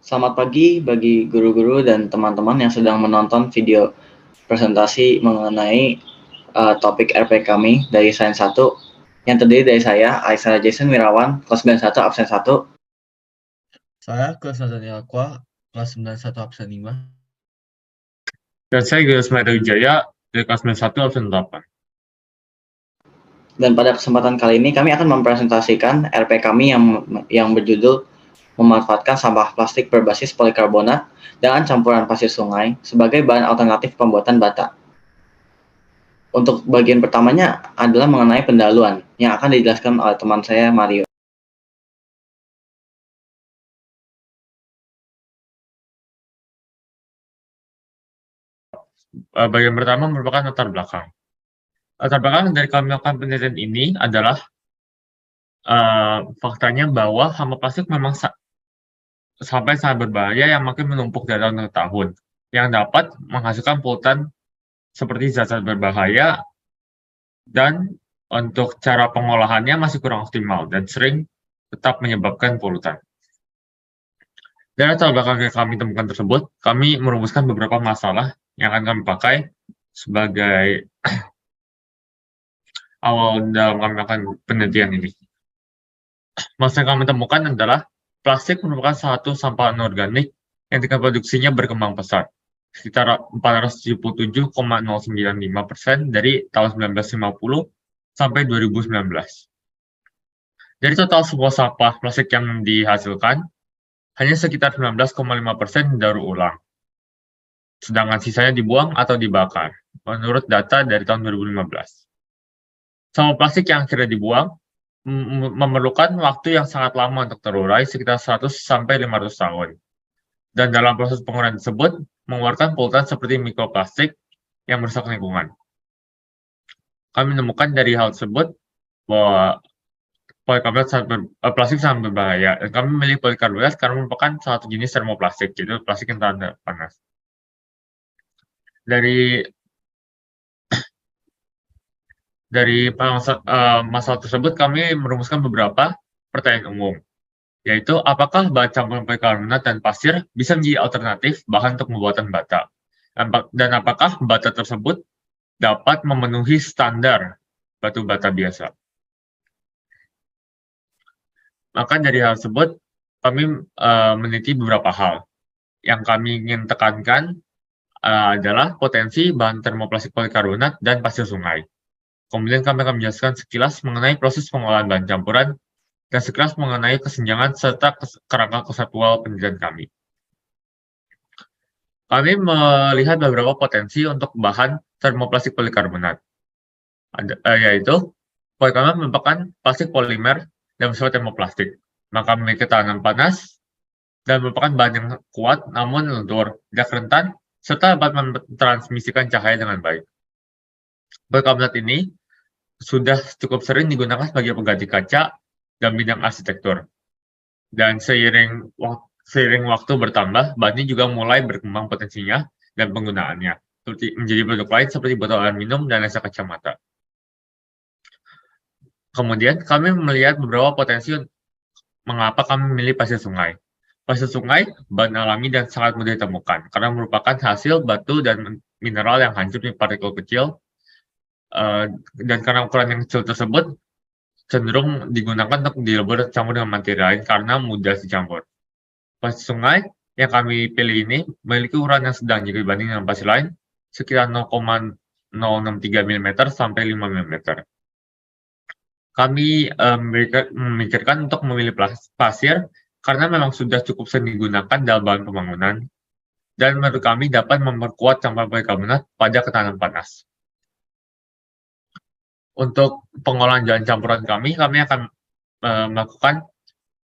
Selamat pagi bagi guru-guru dan teman-teman yang sedang menonton video presentasi mengenai topik RP kami dari Sains 1 yang terdiri dari saya, Alexander Jason Wirawan, kelas 91 absen 1. Saya kelas Nathaniel Aqua, kelas 91 absen 5. Dan saya Gilles Wijaya dari kelas 91 absen 8. Dan pada kesempatan kali ini kami akan mempresentasikan RP kami yang berjudul memanfaatkan sampah plastik berbasis polikarbonat dengan campuran pasir sungai sebagai bahan alternatif pembuatan bata. Untuk bagian pertamanya adalah mengenai pendahuluan yang akan dijelaskan oleh teman saya Mario. Bagian pertama merupakan latar belakang. Latar belakang dari kami melakukan penelitian ini adalah faktanya bahwa sampah plastik memang sampai sangat berbahaya yang makin menumpuk dari tahun ke tahun, yang dapat menghasilkan polutan seperti zat-zat berbahaya, dan untuk cara pengolahannya masih kurang optimal dan sering tetap menyebabkan polutan. Dari latar belakang yang kami temukan tersebut, kami merumuskan beberapa masalah yang akan kami pakai sebagai awal dalam kami melakukan penelitian ini. Masalah yang kami temukan adalah plastik merupakan satu sampah anorganik yang tingkat produksinya berkembang pesat, sekitar 477,095% dari tahun 1950 sampai 2019. Dari total semua sampah plastik yang dihasilkan, hanya sekitar 19,5% didaur ulang, sedangkan sisanya dibuang atau dibakar, menurut data dari tahun 2015. Sampah plastik yang akhirnya dibuang memerlukan waktu yang sangat lama untuk terurai, sekitar 100-500 tahun. Dan dalam proses penguraian tersebut, mengeluarkan polutan seperti mikroplastik yang merusak lingkungan. Kami menemukan dari hal tersebut bahwa plastik sangat berbahaya, dan kami memilih polikarbonat karena merupakan salah satu jenis termoplastik, yaitu plastik yang tahan panas. Dari masalah tersebut, kami merumuskan beberapa pertanyaan umum, yaitu apakah bahan campuran polikarbonat dan pasir bisa menjadi alternatif bahan untuk pembuatan bata, dan apakah bata tersebut dapat memenuhi standar batu bata biasa. Maka dari hal tersebut, kami meneliti beberapa hal. Yang kami ingin tekankan adalah potensi bahan termoplastik polikarbonat dan pasir sungai. Kemudian kami akan menjelaskan sekilas mengenai proses pengolahan bahan campuran dan sekilas mengenai kesenjangan serta kerangka konseptual penelitian kami. Kami melihat beberapa potensi untuk bahan termoplastik polikarbonat, yaitu polikarbonat merupakan plastik polimer dan bersifat termoplastik, maka memiliki tahanan panas dan merupakan bahan yang kuat namun lentur, tidak rentan, serta dapat mentransmisikan cahaya dengan baik. Polikarbonat ini sudah cukup sering digunakan sebagai pengganti kaca dalam bidang arsitektur. Dan seiring waktu bertambah, bahan ini juga mulai berkembang potensinya dan penggunaannya, seperti menjadi produk lain seperti botol air minum dan lensa kacamata. Kemudian, kami melihat beberapa potensi mengapa kami memilih pasir sungai. Pasir sungai bahan alami dan sangat mudah ditemukan, karena merupakan hasil batu dan mineral yang hancur di partikel kecil, dan karena ukuran yang kecil tersebut cenderung digunakan untuk dilebur campur dengan materi lain karena mudah dicampur. Pasir sungai yang kami pilih ini memiliki ukuran yang sedang jika dibanding dengan pasir lain, sekitar 0,063 mm sampai 5 mm. Kami memikirkan untuk memilih pasir karena memang sudah cukup sering digunakan dalam bahan pembangunan, dan menurut kami dapat memperkuat campuran polikarbonat pada ketahanan panas. Untuk pengolahan bahan campuran kami akan melakukan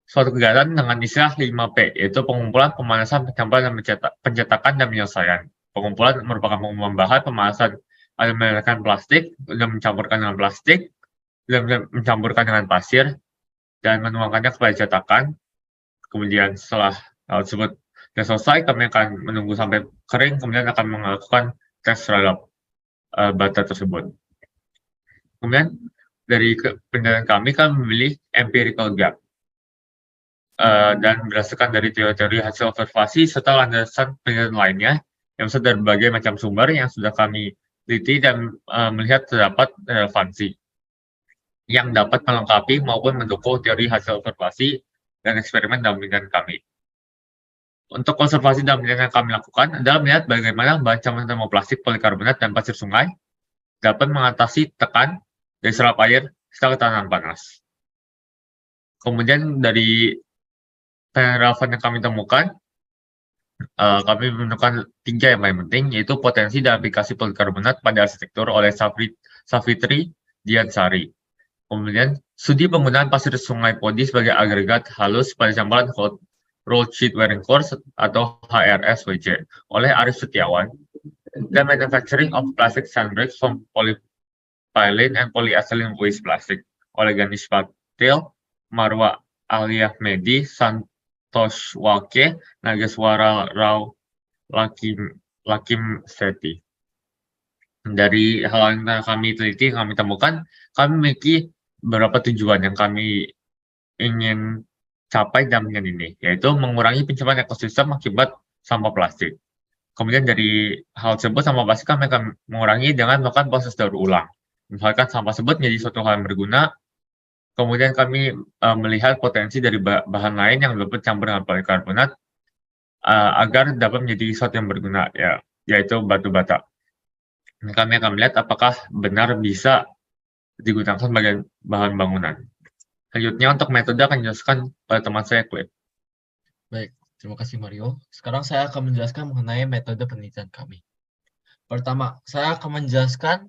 suatu kegiatan dengan istilah 5P, yaitu pengumpulan, pemanasan, pencampuran, dan pencetakan dan penyelesaian. Pengumpulan merupakan pengumpulan bahan, pemanasan adalah menggunakan plastik, dan mencampurkan dengan plastik, dan mencampurkan dengan pasir, dan menuangkannya kepada cetakan. Kemudian setelah hal tersebut sudah selesai, kami akan menunggu sampai kering, kemudian akan melakukan tes terhadap bata tersebut. Kemudian dari penelitian kami memilih empirical gap. dan berdasarkan dari teori-teori hasil observasi serta landasan penelitian lainnya yang berasal dari berbagai macam sumber yang sudah kami teliti dan melihat terdapat relevansi yang dapat melengkapi maupun mendukung teori hasil observasi dan eksperimen dalam penelitian kami. Untuk konservasi dalam penelitian yang kami lakukan adalah melihat bagaimana bahan campuran termoplastik, polikarbonat, dan pasir sungai dapat mengatasi tekan dari serap air setelah tekanan panas. Kemudian dari relevan yang kami temukan, kami menemukan 3 yang paling penting, yaitu potensi dan aplikasi polikarbonat pada arsitektur oleh Savitri Diansari. Kemudian, studi penggunaan pasir sungai Podi sebagai agregat halus pada campuran hot rolled sheet wearing course atau HRSWC oleh Arif Setiawan, dan manufacturing of plastic sandbags from polypropylene and polyethylene waste plastic oleh Ganesh Patel, Marwa Aliahmedi, Santosh Walke, Nageswara Rao, Lakim Sethi. Dari hal yang kami teliti, kami temukan, kami memiliki beberapa tujuan yang kami ingin capai dalam penelitian ini, yaitu mengurangi pencemaran ekosistem akibat sampah plastik. Kemudian dari hal tersebut, sampah plastik kami akan mengurangi dengan melakukan proses daur ulang. Misalkan sampah tersebut menjadi suatu hal yang berguna, kemudian kami melihat potensi dari bahan lain yang dapat campur dengan polikarbonat agar dapat menjadi sesuatu yang berguna, yaitu batu bata. Kami akan melihat apakah benar bisa digunakan sebagai bahan bangunan. Selanjutnya untuk metode akan dijelaskan pada teman saya, Clip. Baik, terima kasih Mario. Sekarang saya akan menjelaskan mengenai metode penelitian kami. Pertama, saya akan menjelaskan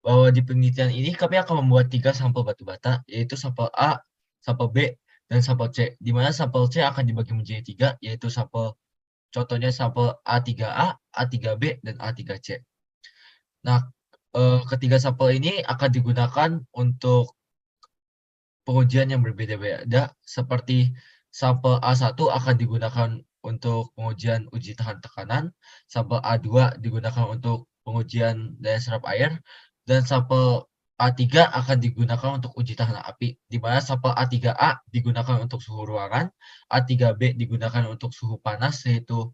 bahwa di penelitian ini kami akan membuat 3 sampel batu bata, yaitu sampel A, sampel B, dan sampel C. Di mana sampel C akan dibagi menjadi 3, yaitu contohnya sampel A3A, A3B, dan A3C. Nah, ketiga sampel ini akan digunakan untuk pengujian yang berbeda-beda, seperti sampel A1 akan digunakan untuk pengujian uji tahan tekanan, sampel A2 digunakan untuk pengujian daya serap air, dan sampel A3 akan digunakan untuk uji tahan api, di mana sampel A3A digunakan untuk suhu ruangan, A3B digunakan untuk suhu panas yaitu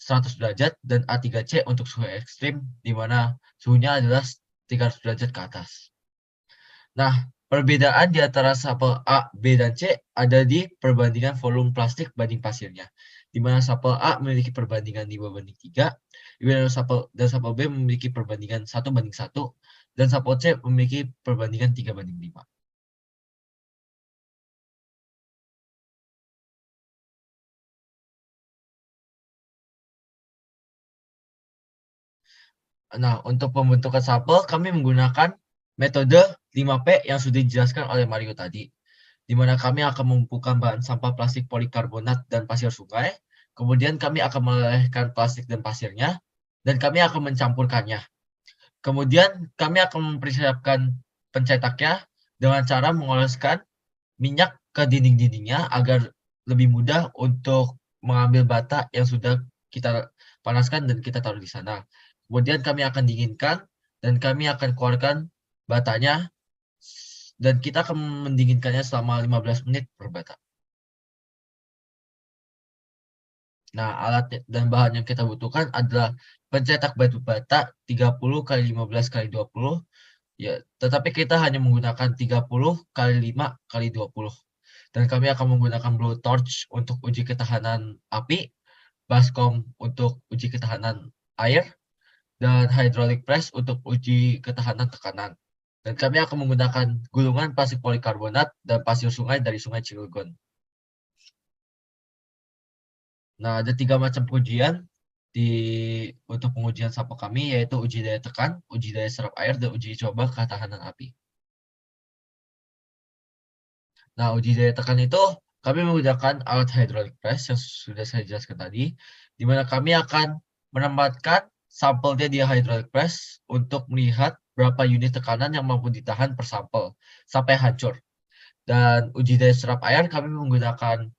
100 derajat, dan A3C untuk suhu ekstrim, di mana suhunya adalah 300 derajat ke atas. Nah, perbedaan di antara sampel A, B, dan C ada di perbandingan volume plastik banding pasirnya, di mana sampel A memiliki perbandingan 5:3, di mana sampel B memiliki perbandingan 1:1, dan sampel C memiliki perbandingan 3:5. Nah, untuk pembentukan sampel, kami menggunakan metode 5P yang sudah dijelaskan oleh Mario tadi, di mana kami akan mengumpulkan bahan sampah plastik polikarbonat dan pasir sungai, kemudian kami akan melelehkan plastik dan pasirnya, dan kami akan mencampurkannya. Kemudian kami akan mempersiapkan pencetaknya dengan cara mengoleskan minyak ke dinding-dindingnya agar lebih mudah untuk mengambil bata yang sudah kita panaskan dan kita taruh di sana. Kemudian kami akan dinginkan dan kami akan keluarkan batanya dan kita akan mendinginkannya selama 15 menit per bata. Nah, alat dan bahan yang kita butuhkan adalah pencetak batu bata 30 x 15 x 20. Ya, tetapi kita hanya menggunakan 30 x 5 x 20. Dan kami akan menggunakan blowtorch untuk uji ketahanan api, baskom untuk uji ketahanan air, dan hydraulic press untuk uji ketahanan tekanan. Dan kami akan menggunakan gulungan plastik polikarbonat dan pasir sungai dari Sungai Cilegon. Nah, ada 3 macam pengujian untuk pengujian sampel kami, yaitu uji daya tekan, uji daya serap air, dan uji coba ketahanan api. Nah, uji daya tekan itu kami menggunakan alat hydraulic press yang sudah saya jelaskan tadi, di mana kami akan menempatkan sampelnya di hydraulic press untuk melihat berapa unit tekanan yang mampu ditahan per sampel sampai hancur. Dan uji daya serap air kami menggunakan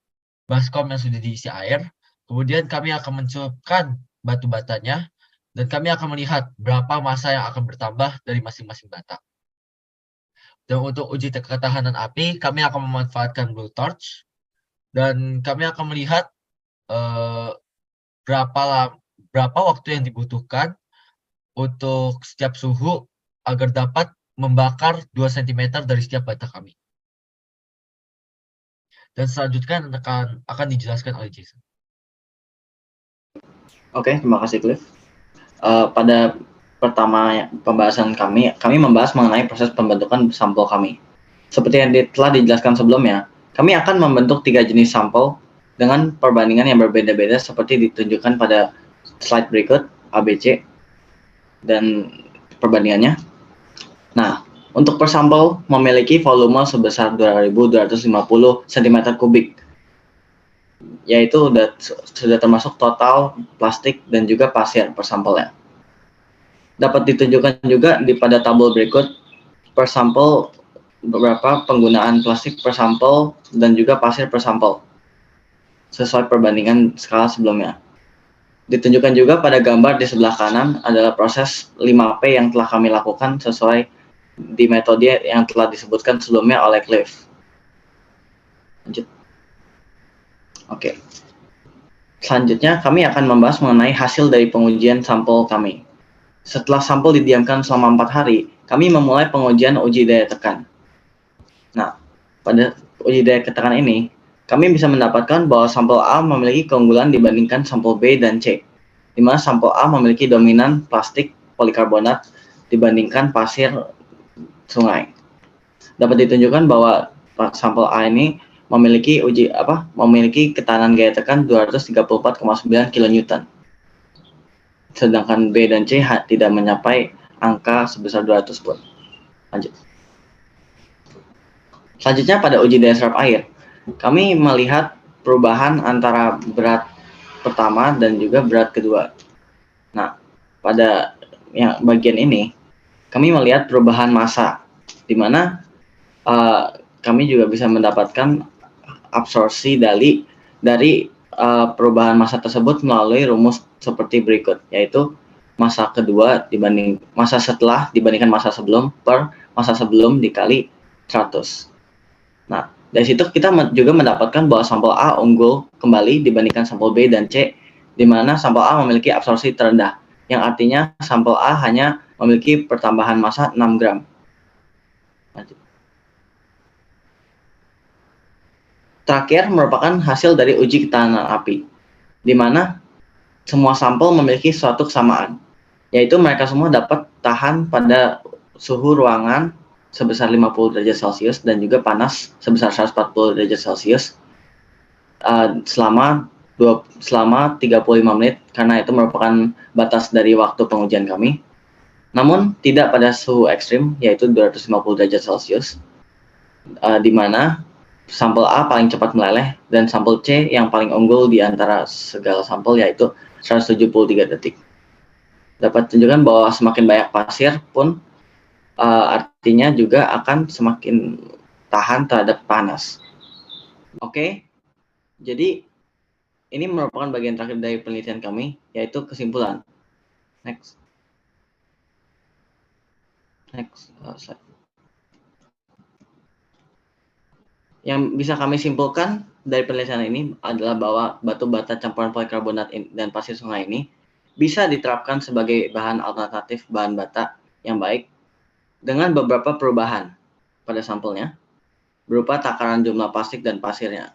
baskom yang sudah diisi air, kemudian kami akan mencupkan batu batanya, dan kami akan melihat berapa massa yang akan bertambah dari masing-masing bata. Dan untuk uji ketahanan api, kami akan memanfaatkan blowtorch, Dan kami akan melihat berapa waktu yang dibutuhkan untuk setiap suhu agar dapat membakar 2 cm dari setiap bata kami. Dan selanjutnya akan dijelaskan oleh Jason. Oke, terima kasih Cliff. Pada pertama pembahasan kami membahas mengenai proses pembentukan sampel kami. Seperti yang telah dijelaskan sebelumnya, kami akan membentuk 3 jenis sampel dengan perbandingan yang berbeda-beda seperti ditunjukkan pada slide berikut, ABC, dan perbandingannya. Nah, untuk per sampel memiliki volume sebesar 2.250 cm3, yaitu sudah termasuk total plastik dan juga pasir per sampelnya. Dapat ditunjukkan juga pada tabel berikut per sampel beberapa penggunaan plastik per sampel dan juga pasir per sampel sesuai perbandingan skala sebelumnya. Ditunjukkan juga pada gambar di sebelah kanan adalah proses 5P yang telah kami lakukan sesuai di metode yang telah disebutkan sebelumnya oleh Cliff. Lanjut. Oke. Selanjutnya kami akan membahas mengenai hasil dari pengujian sampel kami. Setelah sampel didiamkan selama 4 hari, kami memulai pengujian uji daya tekan. Nah, pada uji daya tekan ini, kami bisa mendapatkan bahwa sampel A memiliki keunggulan dibandingkan sampel B dan C, di mana sampel A memiliki dominan plastik polikarbonat dibandingkan pasir sungai. Dapat ditunjukkan bahwa sampel A ini memiliki ketahanan gaya tekan 234,9 kN. Sedangkan B dan C tidak mencapai angka sebesar 200 pun. Lanjut. Selanjutnya pada uji daya serap air, kami melihat perubahan antara berat pertama dan juga berat kedua. Nah, pada bagian ini, kami melihat perubahan massa, di mana kami juga bisa mendapatkan absorpsi dari perubahan massa tersebut melalui rumus seperti berikut, yaitu massa kedua massa setelah dibandingkan massa sebelum per massa sebelum dikali 100. Nah, dari situ kita juga mendapatkan bahwa sampel A unggul kembali dibandingkan sampel B dan C, di mana sampel A memiliki absorpsi terendah, yang artinya sampel A hanya memiliki pertambahan massa 6 gram. Lanjut. Terakhir merupakan hasil dari uji ketahanan api, di mana semua sampel memiliki suatu kesamaan, yaitu mereka semua dapat tahan pada suhu ruangan sebesar 50 derajat Celcius dan juga panas sebesar 140 derajat Celcius selama 35 menit, karena itu merupakan batas dari waktu pengujian kami. Namun tidak pada suhu ekstrim, yaitu 250 derajat Celcius, di mana sampel A paling cepat meleleh dan sampel C yang paling unggul di antara segala sampel, yaitu 173 detik. Dapat tunjukkan bahwa semakin banyak pasir pun artinya juga akan semakin tahan terhadap panas. Oke, jadi ini merupakan bagian terakhir dari penelitian kami, yaitu kesimpulan. Next slide. Yang bisa kami simpulkan dari penelitian ini adalah bahwa batu bata campuran polikarbonat dan pasir sungai ini bisa diterapkan sebagai bahan alternatif bahan bata yang baik dengan beberapa perubahan pada sampelnya, berupa takaran jumlah plastik dan pasirnya.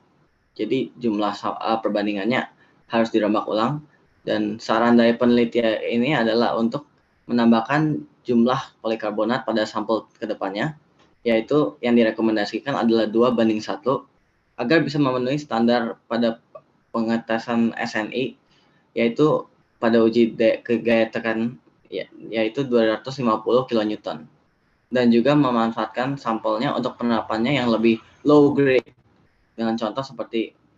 Jadi jumlah perbandingannya harus dirombak ulang, dan saran dari penelitian ini adalah untuk menambahkan jumlah polikarbonat pada sampel kedepannya, yaitu yang direkomendasikan adalah 2:1 agar bisa memenuhi standar pada pengetesan SNI, yaitu pada uji gaya tekan yaitu 250 kN. Dan juga memanfaatkan sampelnya untuk penerapannya yang lebih low grade, dengan contoh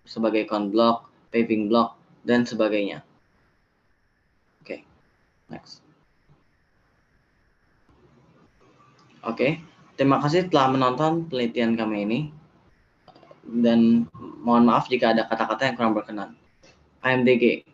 sebagai cone block, paving block, dan sebagainya. Oke, next. Oke, terima kasih telah menonton penelitian kami ini, dan mohon maaf jika ada kata-kata yang kurang berkenan. AMDG.